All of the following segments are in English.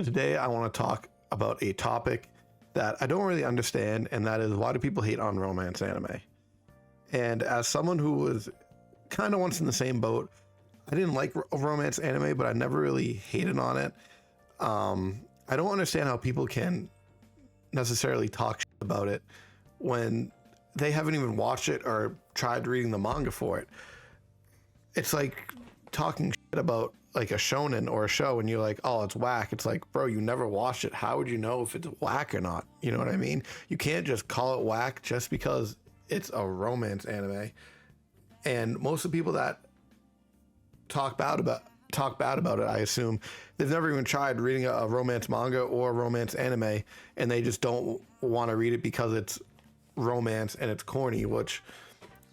Today, I want to talk about a topic that I don't really understand, and that is why do people hate on romance anime? And as someone who was kind of once in the same boat, I didn't like romance anime, but I never really hated on it. I don't understand how people can necessarily talk shit about it when they haven't even watched it or tried reading the manga for it. It's like talking shit about like a shonen or a show and you're like, oh, it's whack. It's like, bro, you never watched it. How would you know if it's whack or not? You know what I mean? You can't just call it whack just because it's a romance anime. And most of the people that talk bad about it, I assume they've never even tried reading a romance manga or a romance anime, and they just don't want to read it because it's romance and it's corny, which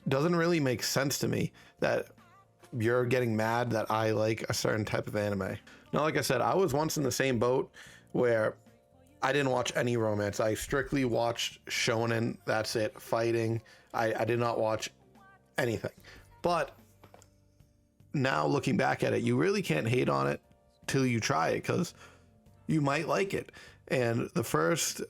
doesn't really make sense to me that you're getting mad that I like a certain type of anime. Now, like I said, I was once in the same boat where I didn't watch any romance. I strictly watched shonen. That's it. Fighting. I did not watch anything. But now looking back at it, you really can't hate on it till you try it because you might like it. And the first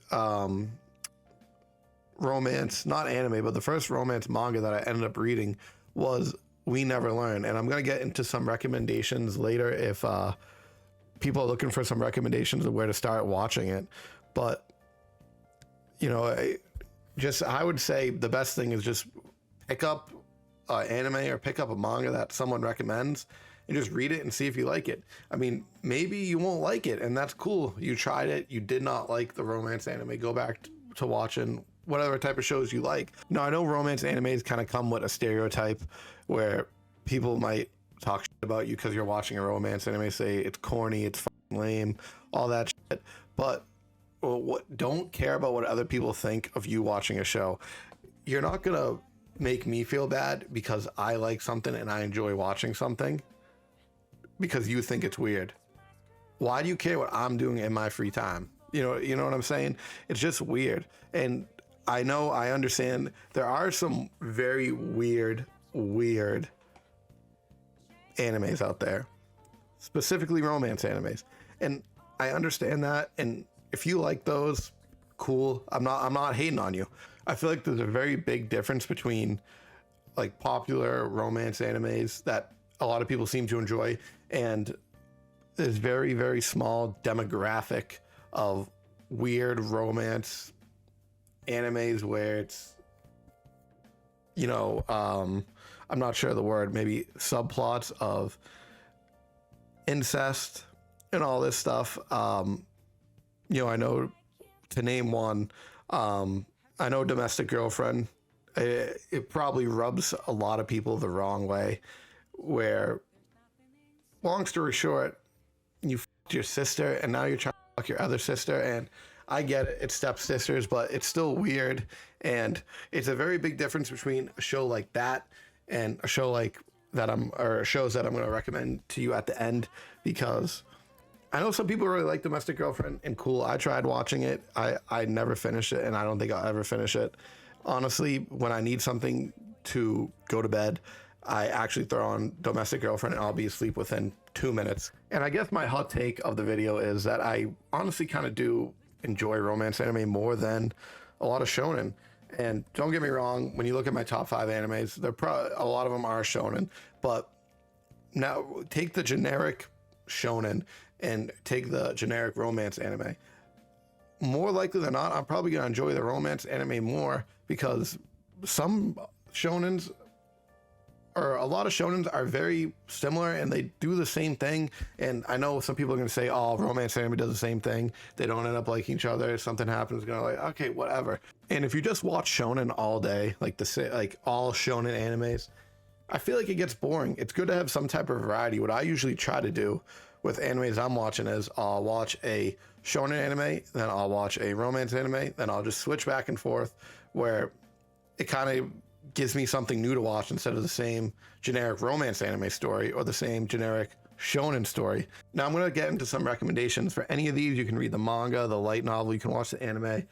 romance, not anime, but the first romance manga that I ended up reading was We Never Learn. And I'm going to get into some recommendations later if people are looking for some recommendations of where to start watching it. But, you know, I would say the best thing is just pick up anime or pick up a manga that someone recommends and just read it and see if you like it. I mean, maybe you won't like it, and that's cool. You tried it, you did not like the romance anime. Go back to watching whatever type of shows you like. Now, I know romance animes kind of come with a stereotype where people might talk shit about you because you're watching a romance anime, say it's corny, it's fucking lame, all that shit. But don't care about what other people think of you watching a show. You're not gonna make me feel bad because I like something and I enjoy watching something because you think it's weird. Why do you care what I'm doing in my free time? You know what I'm saying? It's just weird. And I know, I understand there are some very weird animes out there, specifically romance animes. And I understand that. And if you like those, cool. I'm not hating on you. I feel like there's a very big difference between like popular romance animes that a lot of people seem to enjoy and this very, very small demographic of weird romance animes where it's, you know, I'm not sure of the word, maybe subplots of incest and all this stuff. You know, I know to name one, I know Domestic Girlfriend. It probably rubs a lot of people the wrong way, where, long story short, you fucked your sister and now you're trying to fuck your other sister. And I get it, it's stepsisters, but it's still weird. And it's a very big difference between a show like that and a show like that shows that I'm going to recommend to you at the end, because I know some people really like Domestic Girlfriend, and cool, I tried watching it. I never finished it, and I don't think I'll ever finish it. Honestly, when I need something to go to bed, I actually throw on Domestic Girlfriend and I'll be asleep within 2 minutes. And I guess my hot take of the video is that I honestly kind of do enjoy romance anime more than a lot of shonen. And don't get me wrong, when you look at my top 5 animes, a lot of them are shonen. But now take the generic shonen and take the generic romance anime. More likely than not, I'm probably gonna enjoy the romance anime more because some shonens, or a lot of shonens, are very similar and they do the same thing. And I know some people are gonna say, oh, romance anime does the same thing. They don't end up liking each other. Something happens, gonna like, okay, whatever. And if you just watch shonen all day, like all shonen animes, I feel like it gets boring. It's good to have some type of variety. What I usually try to do with animes I'm watching is I'll watch a shonen anime, then I'll watch a romance anime, then I'll just switch back and forth, where it kind of gives me something new to watch instead of the same generic romance anime story or the same generic shonen story. Now I'm going to get into some recommendations for any of these. You can read the manga, the light novel, you can watch the anime.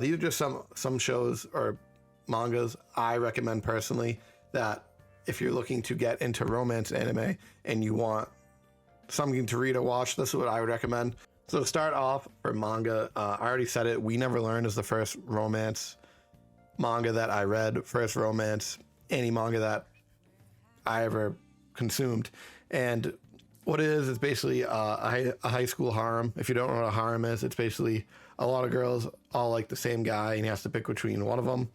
These are just some shows or mangas I recommend personally that if you're looking to get into romance anime and you want something to read or watch, this is what I would recommend. So to start off for manga, I already said it. We Never Learn is the first romance manga that I read, first romance any manga that I ever consumed. And what it is basically a high school harem. If you don't know what a harem is, it's basically a lot of girls all like the same guy, and he has to pick between one of them.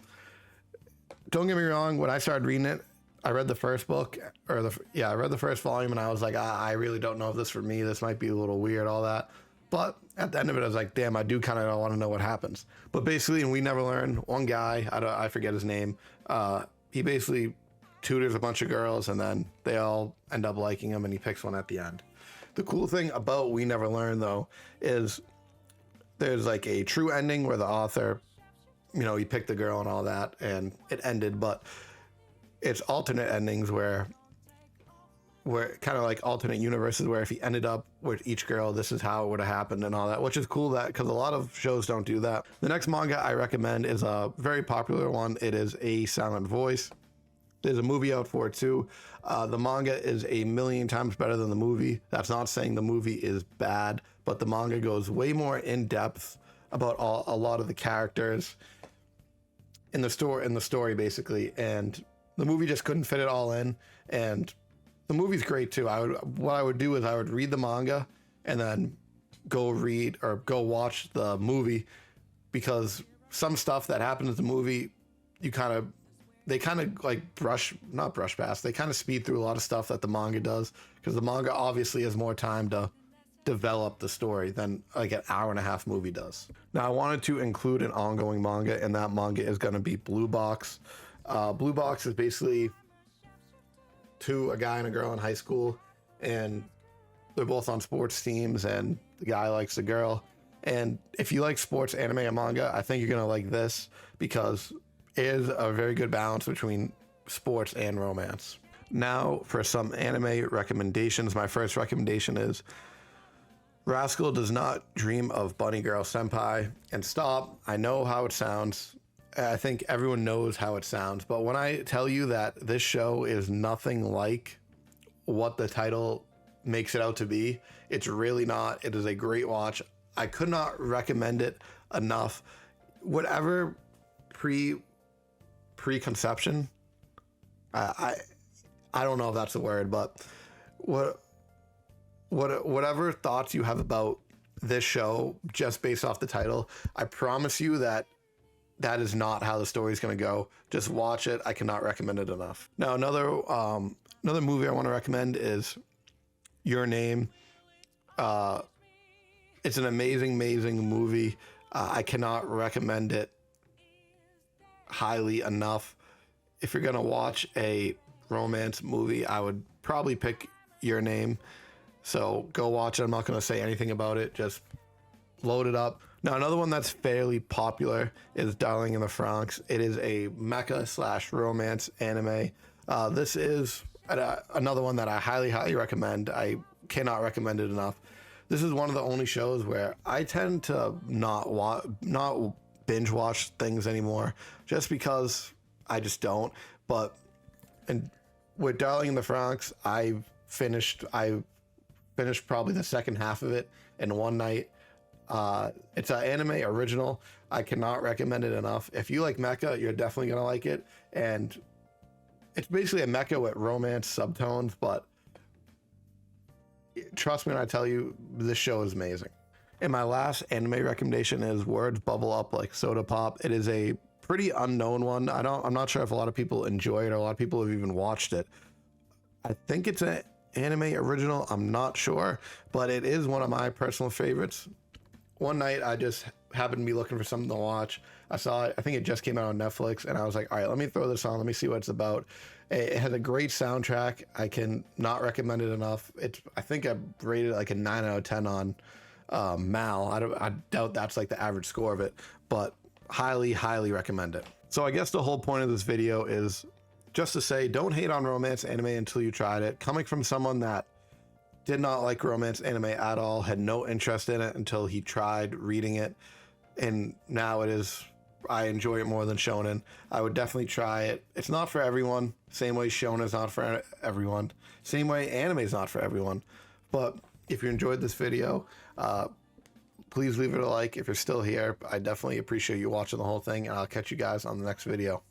Don't get me wrong, when I started reading it, I read the first book, I read the first volume, and I was like, I really don't know if this is for me. This might be a little weird, all that. But at the end of it, I was like, damn, I do kind of want to know what happens. But basically, and We Never Learn, one guy, I forget his name, he basically tutors a bunch of girls, and then they all end up liking him, and he picks one at the end. The cool thing about We Never Learn, though, is there's like a true ending where the author, he picked the girl and all that, and it ended, but it's alternate endings where kind of like alternate universes where if he ended up with each girl, this is how it would have happened and all that, which is cool that because a lot of shows don't do that. The next manga I recommend is a very popular one. It is A Silent Voice. There's a movie out for it too. The manga is a million times better than the movie. That's not saying the movie is bad, but the manga goes way more in depth about a lot of the characters in the story basically, and the movie just couldn't fit it all in. And the movie's great too. What I would do is I would read the manga and then go watch the movie, because some stuff that happens in the movie, they kind of like not brush past. They kind of speed through a lot of stuff that the manga does, because the manga obviously has more time to develop the story than like an hour and a half movie does. Now, I wanted to include an ongoing manga, and that manga is going to be Blue Box. Blue Box is basically a guy and a girl in high school, and they're both on sports teams, and the guy likes the girl. And if you like sports anime and manga, I think you're going to like this, because it is a very good balance between sports and romance. Now for some anime recommendations. My first recommendation is Rascal Does Not Dream of Bunny Girl Senpai. And stop, I know how it sounds. I think everyone knows how it sounds, but when I tell you that this show is nothing like what the title makes it out to be, it's really not. It is a great watch. I could not recommend it enough. Whatever preconception, I don't know if that's the word, but whatever thoughts you have about this show just based off the title, I promise you that is not how the story is going to go. Just watch it. I cannot recommend it enough. Now, another movie I want to recommend is Your Name. It's an amazing movie. I cannot recommend it highly enough. If you're going to watch a romance movie, I would probably pick Your Name. So go watch it. I'm not going to say anything about it. Just load it up. Now, another one that's fairly popular is Darling in the Franxx. It is a mecha/romance anime. This is another one that I highly recommend. I cannot recommend it enough. This is one of the only shows where I tend to not binge watch things anymore, just because I just don't. And with Darling in the Franxx, I finished probably the second half of it in one night. It's an anime original. I cannot recommend it enough. If you like mecha, you're definitely gonna like it. And it's basically a mecha with romance subtones, but trust me when I tell you, this show is amazing. And my last anime recommendation is Words Bubble Up Like Soda Pop. It is a pretty unknown one. I'm not sure if a lot of people enjoy it or a lot of people have even watched it. I think it's an anime original. I'm not sure, but it is one of my personal favorites. One night I just happened to be looking for something to watch. I saw it. I think it just came out on Netflix, and I was like, all right, let me throw this on. Let me see what it's about. It has a great soundtrack. I can not recommend it enough. I think I rated it like a 9 out of 10 on Mal. I doubt that's like the average score of it, but highly recommend it. So I guess the whole point of this video is just to say, don't hate on romance anime until you tried it. Coming from someone that did not like romance anime at all, had no interest in it until he tried reading it, and now I enjoy it more than shonen. I would definitely try it. It's not for everyone. Same way shonen is not for everyone. Same way anime is not for everyone. But if you enjoyed this video, please leave it a like if you're still here. I definitely appreciate you watching the whole thing, and I'll catch you guys on the next video.